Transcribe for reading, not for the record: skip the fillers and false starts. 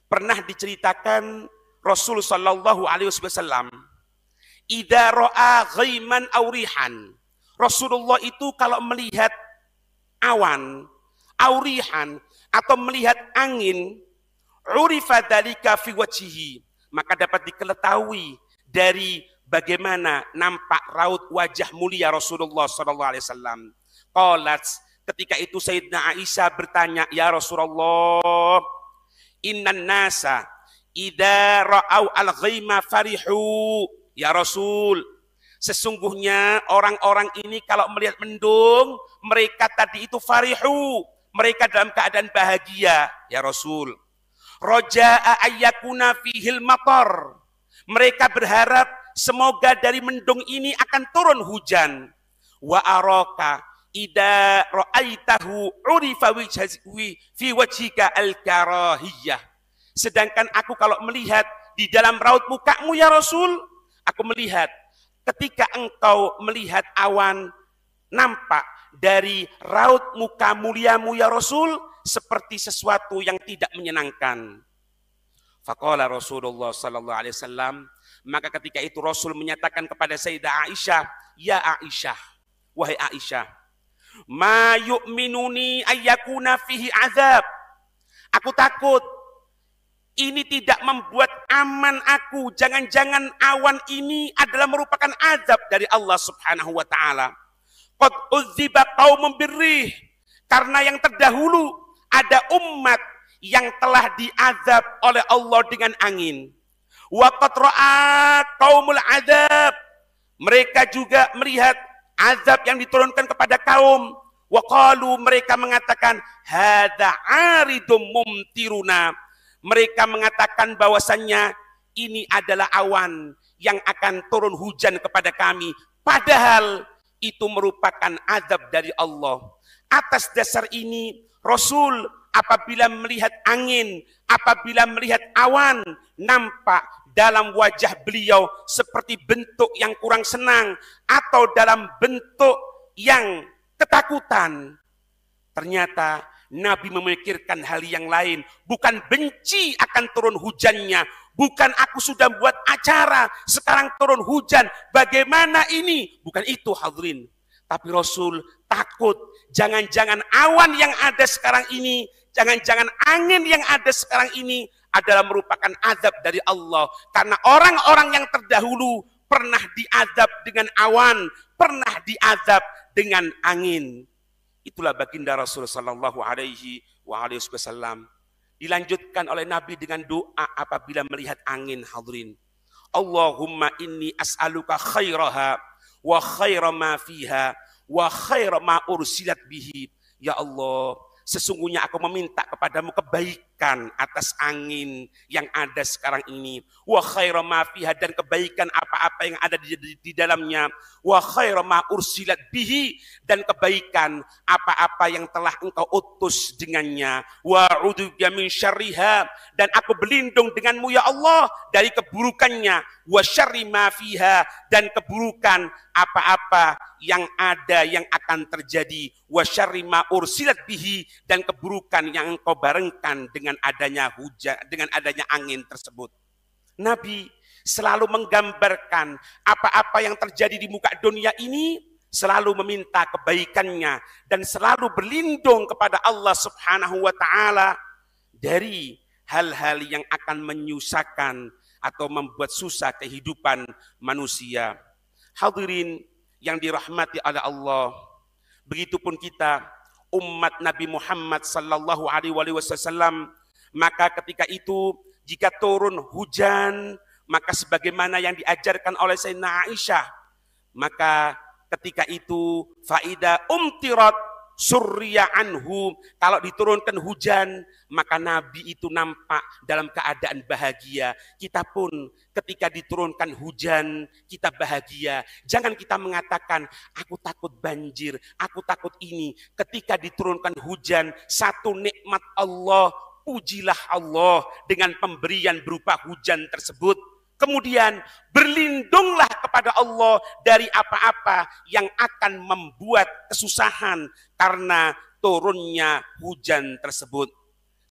Pernah diceritakan Rasul sallallahu alaihi wasallam, idza ra'a ghaiman aw rihan. Rasulullah itu kalau melihat awan, aurihan, atau melihat angin, urifa dzalika fi wajhihi, maka dapat diketahui dari bagaimana nampak raut wajah mulia Rasulullah sallallahu alaihi wasallam. Qalat, ketika itu Sayyidina Aisyah bertanya, ya Rasulullah, innan nasa idza ra'au al-ghaima farihu. Ya Rasul, sesungguhnya orang-orang ini kalau melihat mendung, mereka tadi itu farihu, mereka dalam keadaan bahagia. Ya Rasul, roja'a ayyakuna fihil matar, mereka berharap semoga dari mendung ini akan turun hujan. Wa araka idza ra'aitahu urifa fi wajhika al-karahiyah. Sedangkan aku kalau melihat di dalam raut mukamu ya Rasul, aku melihat ketika engkau melihat awan, nampak dari raut muka muliamu ya Rasul seperti sesuatu yang tidak menyenangkan. Faqala Rasulullah sallallahu alaihi wasallam, maka ketika itu Rasul menyatakan kepada Sayyidah Aisyah, ya Aisyah, wahai Aisyah, ma yu'minuni ayyakuna fihi azab. Aku takut ini tidak membuat aman aku. Jangan-jangan awan ini adalah merupakan azab dari Allah subhanahu wa ta'ala. Qad uzziba qaumun birrih, karena yang terdahulu ada umat yang telah diazab oleh Allah dengan angin. Wa qad ra'a qaumul azab, mereka juga melihat azab yang diturunkan kepada kaum. Wa qalu, mereka mengatakan, hadza aridum mumtiruna, mereka mengatakan bahwasannya ini adalah awan yang akan turun hujan kepada kami, padahal itu merupakan azab dari Allah. Atas dasar ini Rasul apabila melihat angin, apabila melihat awan, nampak dalam wajah beliau seperti bentuk yang kurang senang atau dalam bentuk yang ketakutan. Ternyata Nabi memikirkan hal yang lain, bukan benci akan turun hujannya, bukan aku sudah buat acara sekarang turun hujan, bagaimana ini, bukan itu hadirin. Tapi Rasul takut, jangan-jangan awan yang ada sekarang ini, jangan-jangan angin yang ada sekarang ini adalah merupakan azab dari Allah. Karena orang-orang yang terdahulu pernah diazab dengan awan, pernah diazab dengan angin. Itulah baginda Rasul sallallahu alaihi wasallam. Dilanjutkan oleh Nabi dengan doa apabila melihat angin, hadirin. Allahumma inni as'aluka khairaha wa khaira ma fiha wa khaira ma ursilat bihi. Ya Allah, sesungguhnya aku meminta kepadamu kebaikan atas angin yang ada sekarang ini, wa khaira ma fiha, dan kebaikan apa-apa yang ada di dalamnya, wa khaira ma ursilat bihi, dan kebaikan apa-apa yang telah engkau utus dengannya, wa a'udzubika min syarriha, dan aku berlindung denganmu ya Allah dari keburukannya, wa syarri ma fiha, dan keburukan apa-apa yang ada yang akan terjadi, wa syarri ma ursilat bihi, dan keburukan yang engkau barengkan dengan adanya hujan, dengan adanya angin tersebut. Nabi selalu menggambarkan apa-apa yang terjadi di muka dunia ini, selalu meminta kebaikannya dan selalu berlindung kepada Allah subhanahu wa ta'ala dari hal-hal yang akan menyusahkan atau membuat susah kehidupan manusia. Hadirin yang dirahmati oleh Allah, begitupun kita umat Nabi Muhammad sallallahu alaihi wasallam, maka ketika itu jika turun hujan, maka sebagaimana yang diajarkan oleh Sayyidina Aisyah, maka ketika itu faida umtirat surya anhu, kalau diturunkan hujan maka Nabi itu nampak dalam keadaan bahagia. Kita pun ketika diturunkan hujan kita bahagia. Jangan kita mengatakan aku takut banjir, aku takut ini. Ketika diturunkan hujan, satu nikmat Allah, pujilah Allah dengan pemberian berupa hujan tersebut. Kemudian berlindunglah kepada Allah dari apa-apa yang akan membuat kesusahan karena turunnya hujan tersebut.